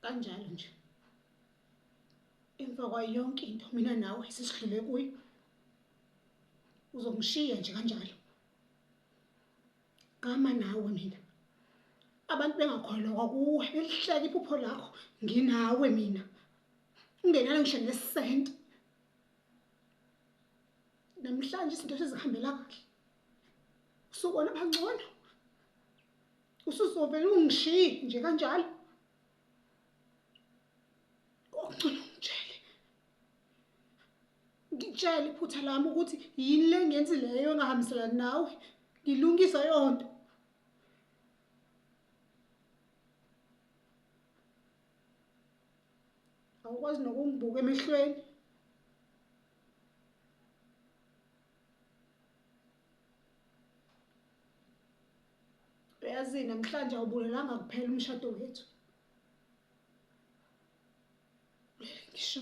kanjalo nje emva kwayo yonke into mina nawe sesidlule kuyo uzongishiya nje kanjalo gama nawe mina abantu bengakholwa kuwe belihleka iphupho lakho nginawe mina ungenalo ngisho nesenti namhlanje izinto sezihambela kahle usubona bangcono usuzovela ungishiye nje kanjalo ngitshele iphutha lami ukuthi yini le ngenzi leyo engahambiselani nawe ngilungisa yonto awukwazi nokungibuka emehlweni uyazi namhlanje awubulelanga kuphela umshado wethu ngisho